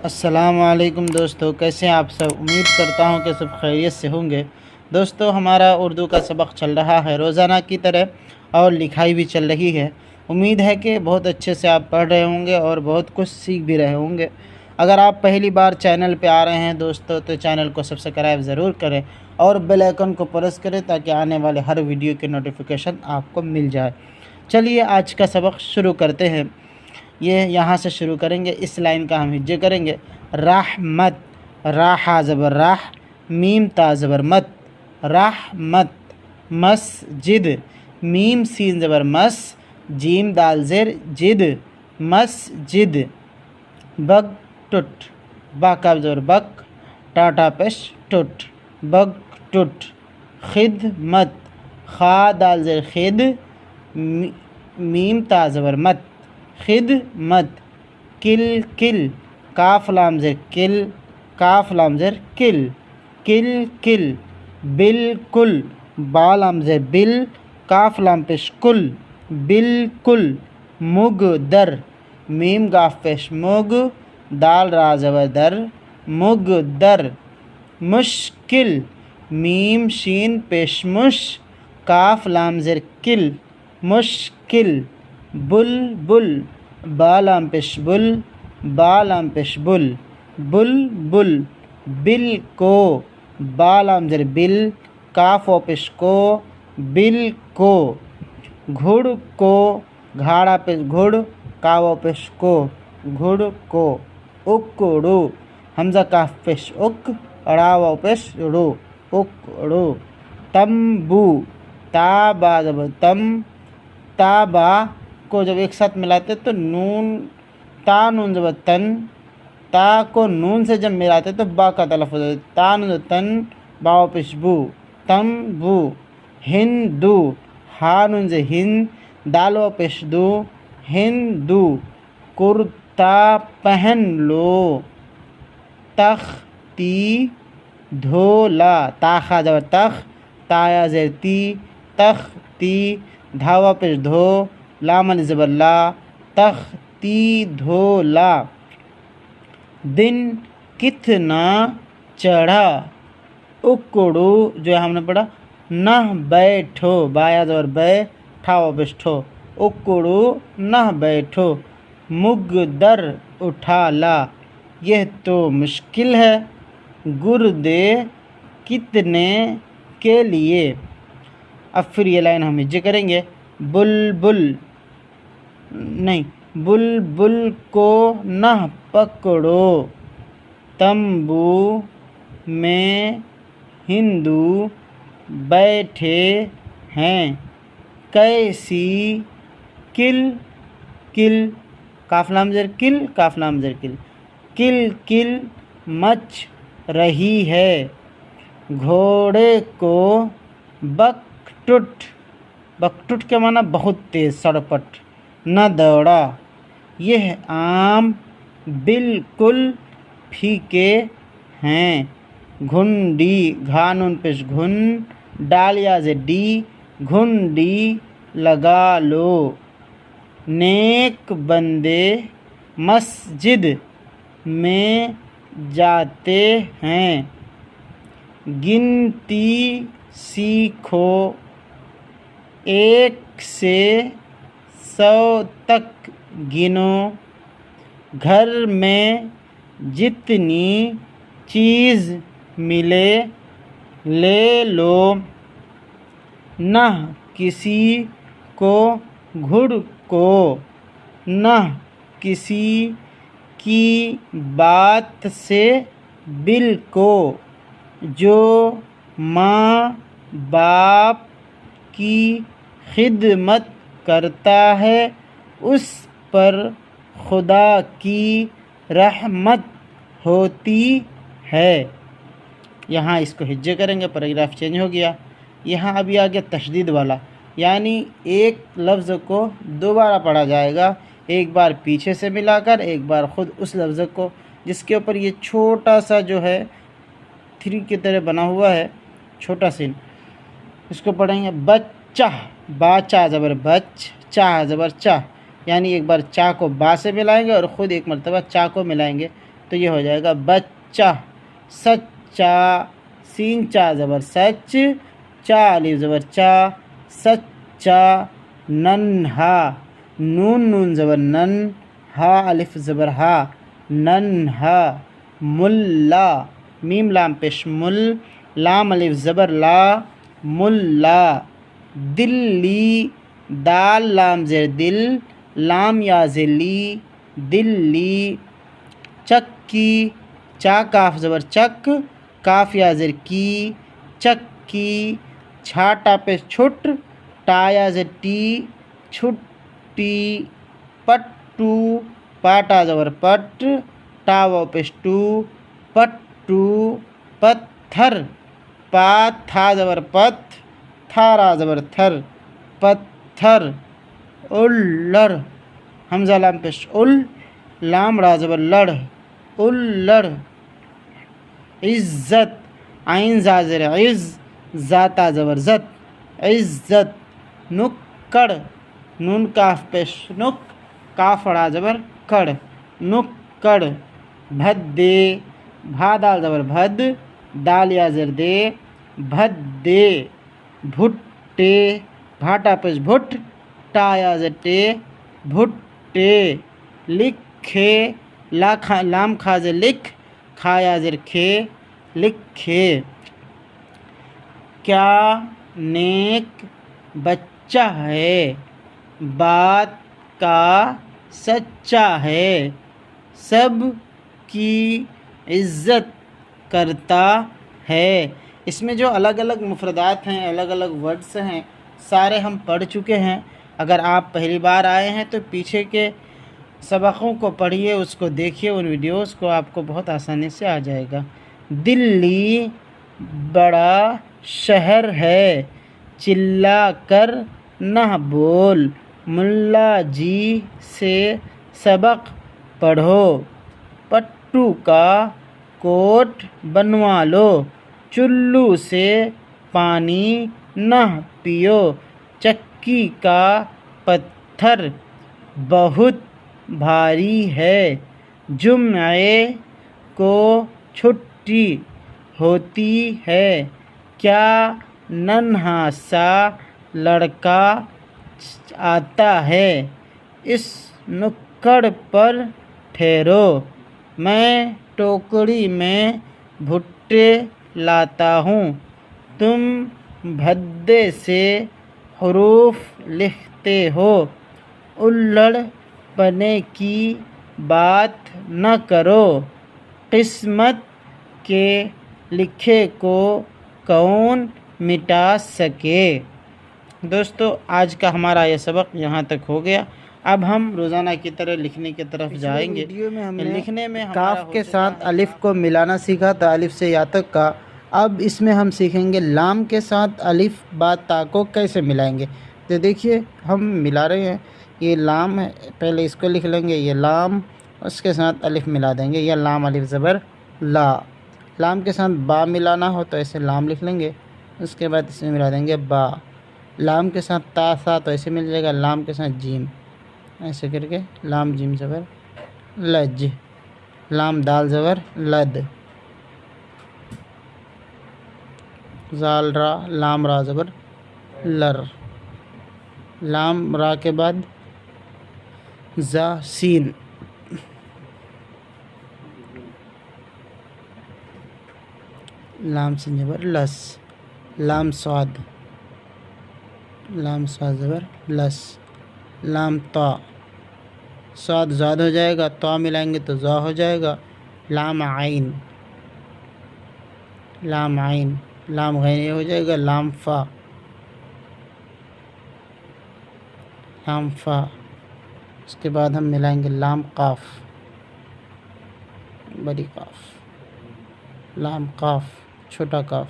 अस्सलाम वालेकुम दोस्तों, कैसे हैं आप सब। उम्मीद करता हूं कि सब खैरियत से होंगे। दोस्तों, हमारा उर्दू का सबक चल रहा है रोज़ाना की तरह और लिखाई भी चल रही है। उम्मीद है कि बहुत अच्छे से आप पढ़ रहे होंगे और बहुत कुछ सीख भी रहे होंगे। अगर आप पहली बार चैनल पे आ रहे हैं दोस्तों, तो चैनल को सब्सक्राइब ज़रूर करें और बेल आइकन को प्रेस करें ताकि आने वाले हर वीडियो की नोटिफिकेशन आपको मिल जाए। चलिए आज का सबक शुरू करते हैं। ये यहाँ से शुरू करेंगे। इस लाइन का हम हिज्जे करेंगे। रहमत, राह ज़बर राह, मीम ता ज़बर मत, रहमत। मस्जिद, मीम सीन ज़बर मस, जीम दाल ज़ेर जिद, मस्जिद। बग टुट, बा का ज़बर बक, टाटा पेश टुट, बग टुट। खिदमत, खा दाल ज़ेर खिद, मीम ता ज़बर मत, खिदमत। किल किल, काफ लाम ज़ेर किल, काफ लाम ज़ेर किल, किल किल। बिल्कुल, बा लाम ज़ेर बिल, काफ लाम पेश कुल, बिल्कुल। मुगदर, मीम गाफ पेश मुग, दाल रा ज़बर दर, मुगदर। मुश्किल, मीम शीन पेश मुश, काफ लाम ज़ेर किल, मुश्किल। बुलबुल, बा लाम पेश बुल, बा लाम पेश बुल, बुलबुल। बिल को, बा लाम ज़ेर बिल, काफ ओ पेश को, बिल को। घुड़ को, घाड़ा पेश घुड़, काव ओ पेश को, घुड़ को। उकड़ू, हमज़ा काफ पेश उक, अड़ा ओ पेश ड़ू, उकड़ू। तम्बू, ता बा ज़बर तम, ता बा को जब एक साथ मिलाते तो नून, ता नून ज़बर तन, ता को नून से जब मिलाते तो बा का तलफ़ुज़ होता है। ता नून तन, बा पेश बू, तम्बू। हिंदू, हा नून से हिंद, दाल व पेश दू, हिंदू। कुर्ता पहन लो, तख्ती धोला, ताखा ज़बर तख, ताया ज़ेर ती, तख्ती। धावा पेश धो, लामन ज़बर ला, तख्ती धोला। दिन कितना चढ़ा, उकड़ू जो है हमने पढ़ा नह बैठो, बाया ज़बर बै, ठाओ पेश ठो, उकड़ू नह बैठो। मुगदर, उठा ला, यह तो मुश्किल है। गुर्दे कितने के लिए। अब फिर ये लाइन हम हिज्जे करेंगे। बुलबुल नहीं, बुलबुल को न पकड़ो, तंबू में हिंदू बैठे हैं। कैसी किल किल, काफलाम ज़ेर किल, काफलाम ज़ेर किल, किल किल मच रही है। घोड़े को बकटुट, बकटुट के माना बहुत तेज़, सड़पट, न दौड़ा। यह आम बिल्कुल फीके हैं। घुंडी, घानुन पेश घुन, डालिया से डी, घुंडी लगा लो। नेक बंदे मस्जिद में जाते हैं। गिनती सीखो, 1 से 100 तक गिनो। घर में जितनी चीज़ मिले ले लो। न किसी को घुड़ को, न किसी की बात से बिल को। जो माँ बाप की खिदमत करता है उस पर खुदा की रहमत होती है। यहाँ इसको हिज्जे करेंगे, पैराग्राफ चेंज हो गया। यहाँ अभी आ गया तशदीद वाला, यानी एक लफ्ज़ को दोबारा पढ़ा जाएगा, एक बार पीछे से मिलाकर, एक बार ख़ुद उस लफ्ज़ को, जिसके ऊपर ये छोटा सा जो है 3 की तरह बना हुआ है, छोटा सीन, इसको पढ़ेंगे। बच्चा, बाचा ज़बर बच, चा ज़बर चा, यानी एक बार चा को बा से मिलाएंगे और ख़ुद एक मरतबा चा को मिलाएंगे। तो ये हो जाएगा बच्चा। सच्चा, सीन चा ज़बर सच, चा अलिफ ज़बर चा, सच्चा। नन्हा, नून नून ज़बर नन, हा अलिफ ज़बर हा, नन्हा। मुल्ला, मीम लाम पेश मुल, लाम अलिफ ज़बर ला, मुल्ला। दिल्ली, दाल लाम ज़ेर दिल, लाम या ज़िली, दिल्ली। चक्की, चा काफ ज़बर चक, काफ या ज़ेर की, चक्की। छाटा पे छुट, टाया ज़ेर टी, छुट्टी। पट्टू, पाटा ज़बर पट, टावा पेश टू, पट्टू। पत्थर, पा था ज़बर पथ, थारा ज़बर थर, पत्थर। उल्लड़, हमज़ा लाम पेश उल, लाम रा ज़बर लड़, उल्लड़। इज़्ज़त, आइन ज़ा ज़ेर इज़, ज़ाता ज़बर ज़त, इज़्ज़त। नुक्कड़, नून काफ पेश नुक, काफ रा ज़बर कड़, नुक्कड़। भद्दे, भा दाल ज़बर भद, दाल या ज़ेर दे, भद्दे। भुट्टे, भाटा पेश भुट, टा या ज़ेर टे, भुट्टे। लिखे, लाम खा ज़ेर लिख, खा या ज़ेर खे, लिखे। क्या नेक बच्चा है, बात का सच्चा है, सब की इज़्ज़त करता है। इसमें जो अलग अलग मुफ़रदात हैं, अलग अलग वर्ड्स हैं, सारे हम पढ़ चुके हैं। अगर आप पहली बार आए हैं तो पीछे के सबकों को पढ़िए, उसको देखिए, उन वीडियोस को, आपको बहुत आसानी से आ जाएगा। दिल्ली बड़ा शहर है, चिल्ला कर न बोल, मुल्ला जी से सबक पढ़ो। पट्टू का कोट बनवा लो, चुल्लू से पानी न पियो। चक्की का पत्थर बहुत भारी है, जुम्मे को छुट्टी होती है। क्या नन्हा सा लड़का आता है, इस नुक्कड़ पर ठहरो, मैं टोकरी में भुट्टे लाता हूँ, तुम भद्दे से हरूफ लिखते हो। उल्लड़ पने की बात न करो, किस्मत के लिखे को कौन मिटा सके। दोस्तों, आज का हमारा यह सबक यहाँ तक हो गया। अब हम रोज़ाना की तरह लिखने की तरफ जाएंगे। वीडियो में हमने लिखने में काफ के साथ अलिफ को मिलाना सीखा था, अलिफ से या तक का। अब इसमें हम सीखेंगे लाम के साथ अलिफ बा ता को कैसे मिलाएंगे। तो देखिए, हम मिला रहे हैं। ये लाम है, पहले इसको लिख लेंगे, ये लाम, उसके साथ अलिफ मिला देंगे, यह लाम अलिफ ज़बर ला। लाम के साथ बा मिलाना हो तो ऐसे लाम लिख लेंगे, उसके बाद इसमें मिला देंगे बा। लाम के साथ ता सा तो ऐसे मिल जाएगा, लाम के साथ जीम, ऐसे करके लाम जीम ज़बर लज। लाम दाल ज़बर लद, जाल रा, लाम रा ज़बर लर। लाम रा के बाद जा सीन, लाम सीन ज़बर लस। लाम स्वाद, लाम स्वाद ज़बर लस। लाम ता, स्वाद ज़ाद हो जाएगा, ता मिलाएंगे तो जा हो जाएगा। लाम आइन, लाम आइन, लाम गैन हो जाएगा, लाम फ़ा, लाम फ़ा। उसके बाद हम मिलाएंगे लाम काफ, बड़ी काफ, लाम काफ, छोटा काफ,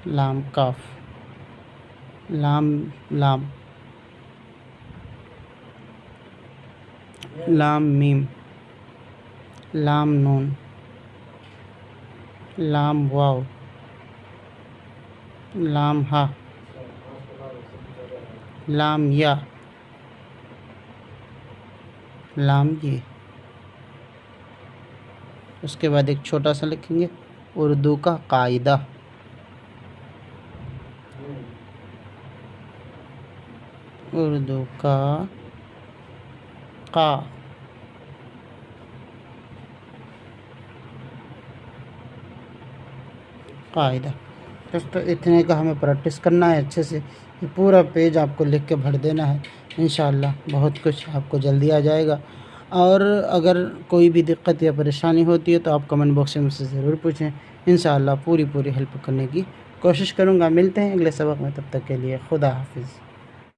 लाम काफ। लाम लाम, लाम मीम, लाम नून, लाम वाव, लाम हा, लाम या, लाम ये, उसके बाद एक छोटा सा लिखेंगे उर्दू का कायदा। उर्दू का कायदा। दोस्तों इतने का हमें प्रैक्टिस करना है अच्छे से। ये पूरा पेज आपको लिख के भर देना है, इंशाल्लाह बहुत कुछ आपको जल्दी आ जाएगा। और अगर कोई भी दिक्कत या परेशानी होती है तो आप कमेंट बॉक्स में मुझसे ज़रूर पूछें, इंशाल्लाह पूरी हेल्प करने की कोशिश करूँगा। मिलते हैं अगले सबक में, तब तक के लिए खुदा हाफिज़।